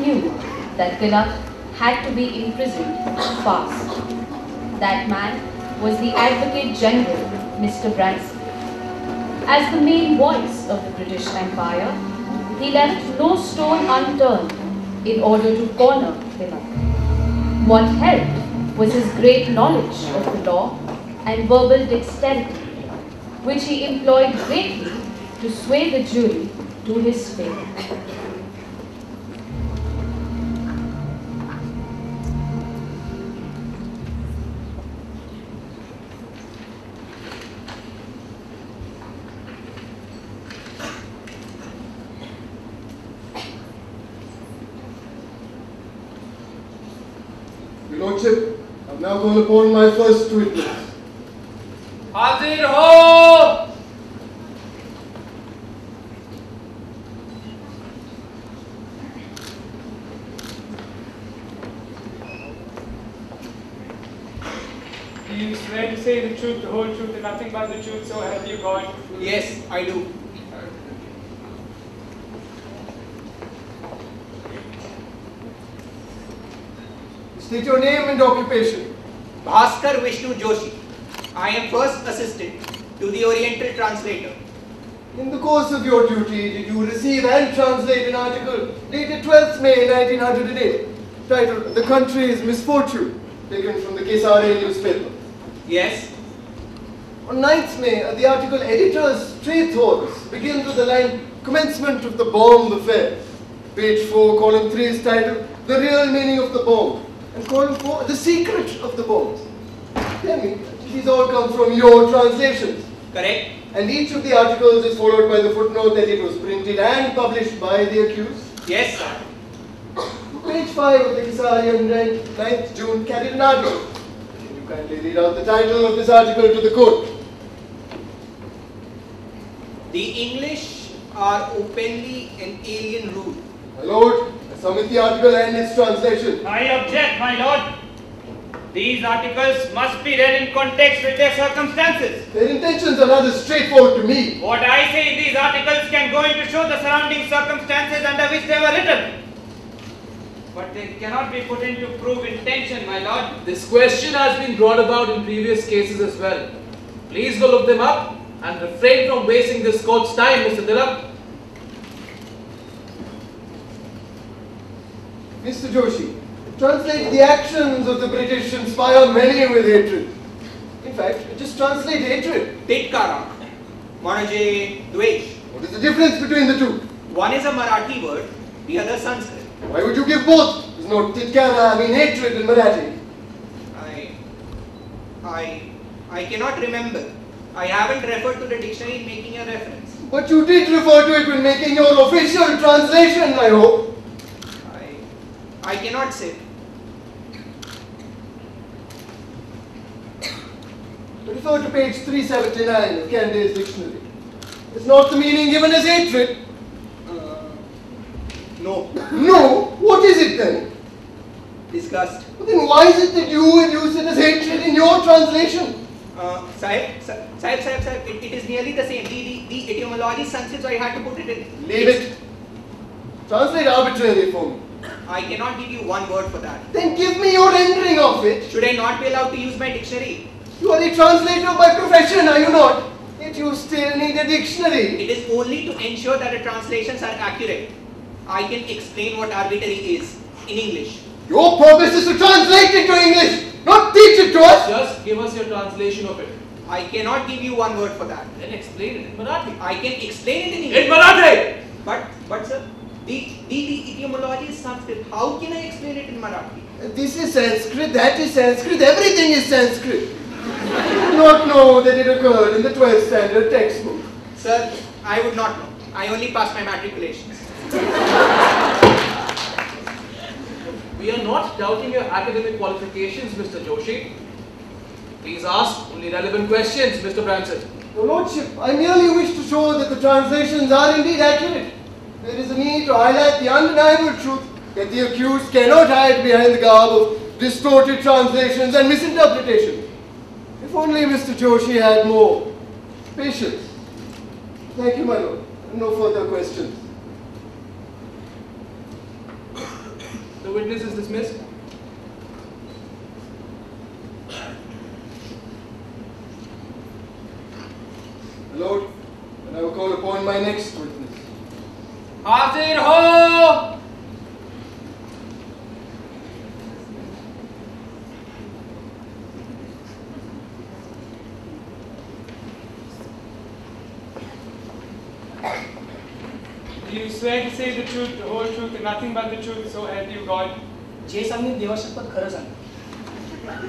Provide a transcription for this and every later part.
knew that Tilak had to be imprisoned fast. That man was the Advocate General, Mr. Branston. As the main voice of the British Empire, he left no stone unturned in order to corner Tilak. What helped was his great knowledge of the law and verbal dexterity, which he employed greatly to sway the jury to his favor. Your Lordship, I am now called upon my first witness. Hazir ho! Do you swear to say the truth, the whole truth, and nothing but the truth, so help you God? Yes, I do. State your name and occupation. Bhaskar Vishnu Joshi. I am first assistant to the Oriental translator. In the course of your duty, did you receive and translate an article dated 12th May 1908, titled The Country's Misfortune, taken from the Kesare newspaper? Yes. On 9th May, the article Editor's Stray Thoughts begins with the line Commencement of the Bomb Affair. Page 4, column 3 is titled The Real Meaning of the Bomb, and column 4, The Secret of the Bombs. Tell me, these all come from your translations. Correct. And each of the articles is followed by the footnote that it was printed and published by the accused. Yes, sir. Page 5 of the Kesarian 9th June carried an article. Can you kindly read out the title of this article to the court? The English are openly an alien rule. My lord, I submit the article and its translation. I object, my lord. These articles must be read in context with their circumstances. Their intentions are rather straightforward to me. What I say in these articles can go in to show the surrounding circumstances under which they were written. But they cannot be put in to prove intention, my lord. This question has been brought about in previous cases as well. Please go look them up and refrain from wasting this court's time, Mr. Tilak. Mr. Joshi, translate the actions of the British inspire many with hatred. In fact, just translate hatred. Titkara. Manaje Dvesh. What is the difference between the two? One is a Marathi word, the other Sanskrit. Why would you give both? There's no titkara, I mean hatred in Marathi. I cannot remember. I haven't referred to the dictionary in making a reference. But you did refer to it when making your official translation, I hope. I cannot say. Refer to page 379 of Candace's dictionary. It's not the meaning given as hatred. No. No? What is it then? Disgust. Well, then why is it that you will use it as hatred in your translation? Sahib, it is nearly the same. The etymology is Sanskrit, so I had to put it in. Leave it. Translate arbitrarily for me. I cannot give you one word for that. Then give me your rendering of it. Should I not be allowed to use my dictionary? You are a translator by profession, are you not? Yet you still need a dictionary. It is only to ensure that the translations are accurate. I can explain what arbitrary is in English. Your purpose is to translate it to English, not teach it to us. Just give us your translation of it. I cannot give you one word for that. Then explain it in Marathi. I can explain it in English. In Marathi! But sir, the etymology is Sanskrit. How can I explain it in Marathi? This is Sanskrit, that is Sanskrit, everything is Sanskrit. You do not know that it occurred in the 12th standard textbook. Sir, I would not know. I only passed my matriculations. We are not doubting your academic qualifications, Mr. Joshi. Please ask only relevant questions, Mr. Branson. Your Lordship, I merely wish to show that the translations are indeed accurate. There is a need to highlight the undeniable truth that the accused cannot hide behind the garb of distorted translations and misinterpretations. If only Mr. Joshi had more patience. Thank you, my lord. No further questions. The witness is dismissed. Lord, and I will call upon my next witness. Hazir ho! Do you swear to say the truth, the whole truth, and nothing but the truth, so help you God? जे सांगेन देवाशपथ खरं सांग.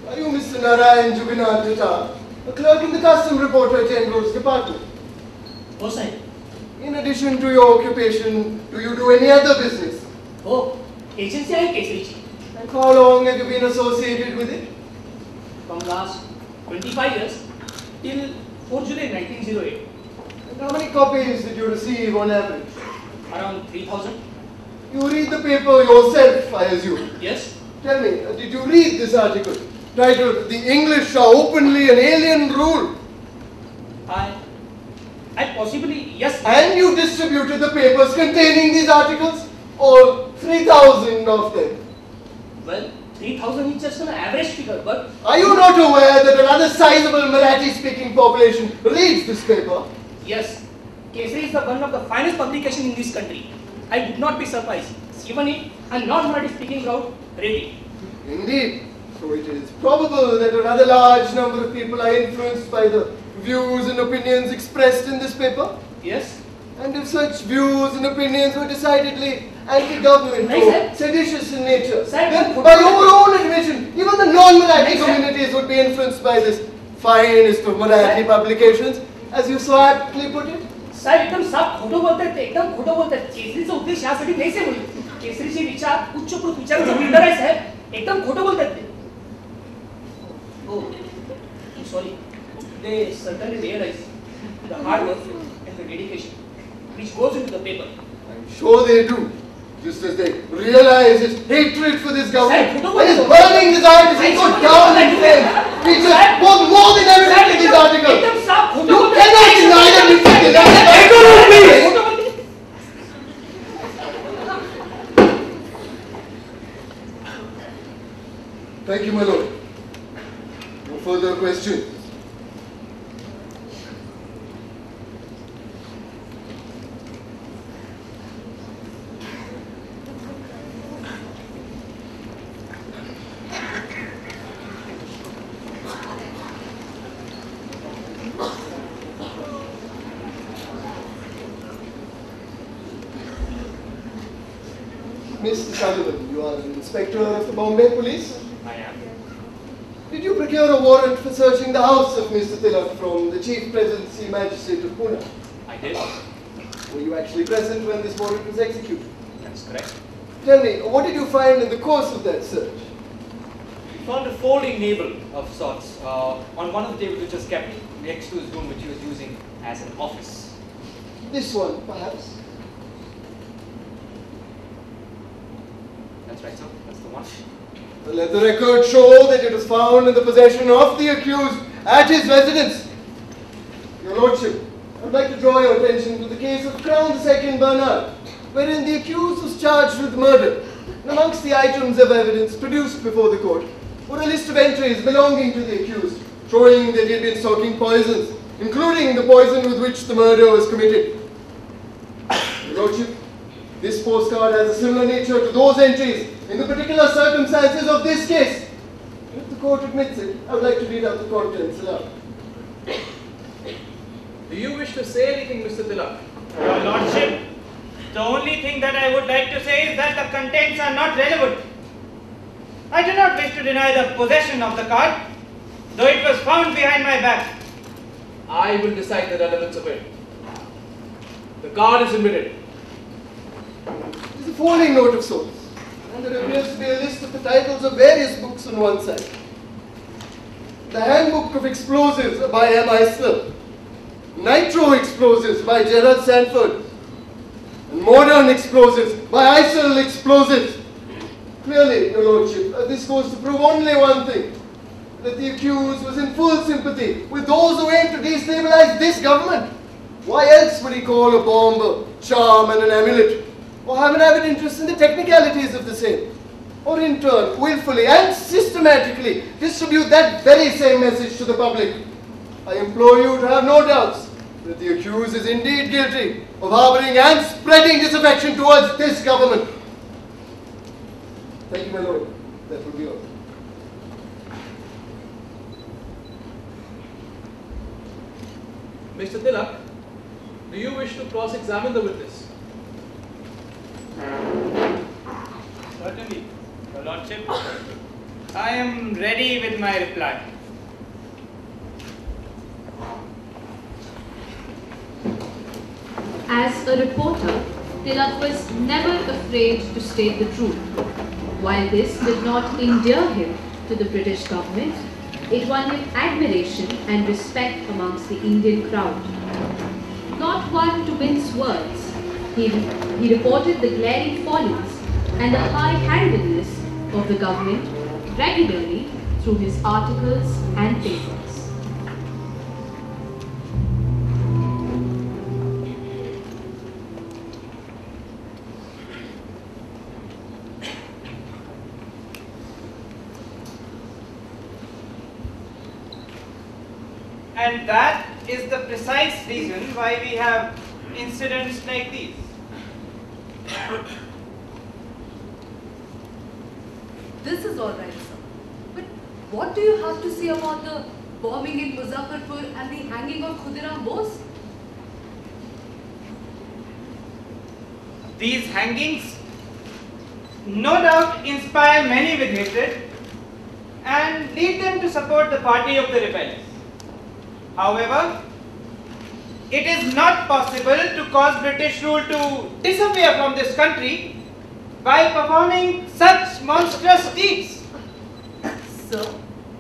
Are you Mr. Narayan Jugannath Dutta, a clerk in the Custom Reporter General's Department? हो साहेब. In addition to your occupation, do you do any other business? हो agency आहे केसरीची. And how long have you been associated with it? From last 25 years till 4 July 1908. And how many copies did you receive on average? Around 3,000. You read the paper yourself, I assume. Yes. Tell me, did you read this article titled "The English are openly an alien rule"? I possibly yes. And you distributed the papers containing these articles? All 3,000 of them? Well, 3,000 is just an average figure, but Are you not aware that a rather sizable Marathi-speaking population reads this paper? yes, Kesari is the one of the finest publication in this country. I would not be surprised even if a non-Marathi speaking crowd read it. Indeed. So it is probable that a rather large number of people are influenced by the views and opinions expressed in this paper? Yes. And if such views and opinions were decidedly anti-government Nice, or sir. seditious in nature, Sir, then but- by your own admission, even the non-Marathi Nice, sir. communities would be influenced by this finest of Marathi Sir. publications, as you so aptly put it. साहेब एकदम साफ खोटं बोलतात ते एकदम खोटं बोलतात. केसरीचा उद्देश यासाठी नाहीच आहे मुली. केसरीचे विचार उच्चकृत विचारांचा बिल्डर आहे साहेब. एकदम खोटं बोलतात ते. Oh, I'm sorry. They certainly realize the hard work and the dedication which goes into the paper. I'm sure they do. Just as they realize his hatred for this government Sir, and is burning this article so down in flames. Features both more than evident in this article. एकदम साफ खोटं You बोलतात. cannot deny that Mr. Tilak is खोटं बोलतात. Thank you, my lord. No further questions. Mr. Sullivan, you are an inspector of the Bombay Police? I am. Did you procure a warrant for searching the house of Mr. Tilak from the Chief Presidency Magistrate of Pune? I did. Were you actually present when this warrant was executed? That's correct. Tell me, what did you find in the course of that search? We found a folding table of sorts on one of the tables which was kept next to his room, which he was using as an office. This one, perhaps? That's right, sir. That's the one. Let the record show that it was found in the possession of the accused at his residence. Your Lordship, I would like to draw your attention to the case of Crown II Bernard, wherein the accused was charged with murder. And amongst the items of evidence produced before the court were a list of entries belonging to the accused, showing that he had been stocking poisons, including the poison with which the murder was committed. Your Lordship, this postcard has a similar nature to those entries in the particular circumstances of this case. If the court admits it, I would like to read out the contents aloud. Do you wish to say anything, Mr. Tilak? Your Lordship, the only thing that I would like to say is that the contents are not relevant. I do not wish to deny the possession of the card, though it was found behind my back. I will decide the relevance of it. The card is admitted. It is a folding note of sorts, and there appears to be a list of the titles of various books on one side. The Handbook of Explosives by M.I. Smith, Nitro Explosives by Gerard Sanford, and Modern Explosives by Isel Explosives. Clearly, Your Lordship, this goes to prove only one thing, that the accused was in full sympathy with those who aim to destabilize this government. Why else would he call a bomb a charm and an amulet? Or have an avid interest in the technicalities of the same? Or in turn, willfully and systematically distribute that very same message to the public? I implore you to have no doubts that the accused is indeed guilty of harboring and spreading disaffection towards this government. Thank you, my lord. That will be all. Mr. Tilak, do you wish to cross-examine the witness? Certainly, Your Lordship. I am ready with my reply. As a reporter, Tilak was never afraid to state the truth. While this did not endear him to the British government, it won him admiration and respect amongst the Indian crowd. Not one to mince words, he reported the glaring follies and the high-handedness of the government regularly through his articles and papers. And that is the precise reason why we have incidents like these. This is all right, sir. But what do you have to say about the bombing in Muzaffarpur and the hanging of Khudiram Bose? These hangings no doubt inspire many with hatred and lead them to support the party of the rebels. However, it is not possible to cause British rule to disappear from this country by performing such monstrous deeds. Sir,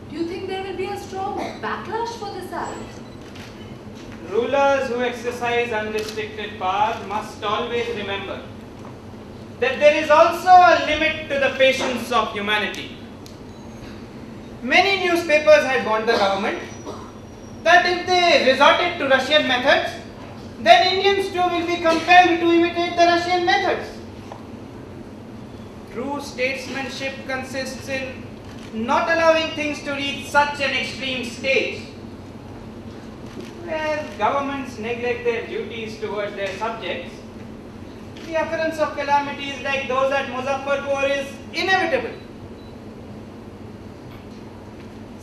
do you think there will be a strong backlash for this act? Rulers who exercise unrestricted power must always remember that there is also a limit to the patience of humanity. Many newspapers had warned the government that if they resorted to Russian methods, then Indians too will be compelled to imitate the Russian methods. True statesmanship consists in not allowing things to reach such an extreme stage, where governments neglect their duties towards their subjects. The occurrence of calamities like those at Muzaffarpur is inevitable.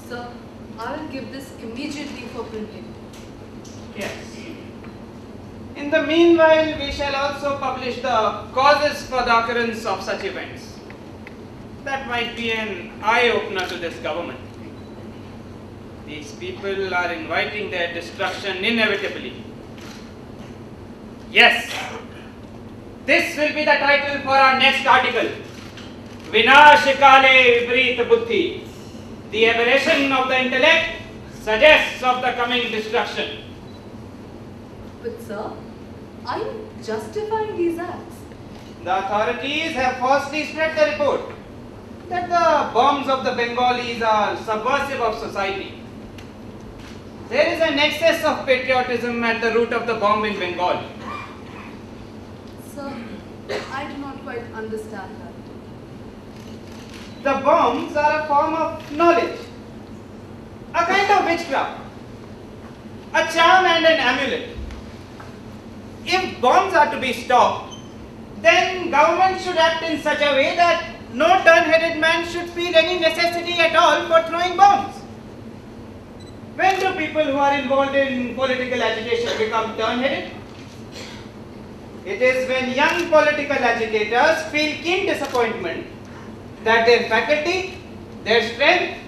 Sir, I will give this immediately for printing. Yes. In the meanwhile, we shall also publish the causes for the occurrence of such events. That might be an eye-opener to this government. These people are inviting their destruction inevitably. Yes, this will be the title for our next article. Vinashikale Viparita Buddhi. The aberration of the intellect suggests of the coming destruction. But sir, are you justifying these acts? The authorities have falsely spread the report that the bombs of the Bengalis are subversive of society. There is an excess of patriotism at the root of the bomb in Bengal. Sir, I do not quite understand that. The bombs are a form of knowledge, a kind of witchcraft, a charm and an amulet. If bombs are to be stopped, then government should act in such a way that no turn-headed man should feel any necessity at all for throwing bombs. When do people who are involved in political agitation become turn-headed? It is when young political agitators feel keen disappointment that their faculty, their strength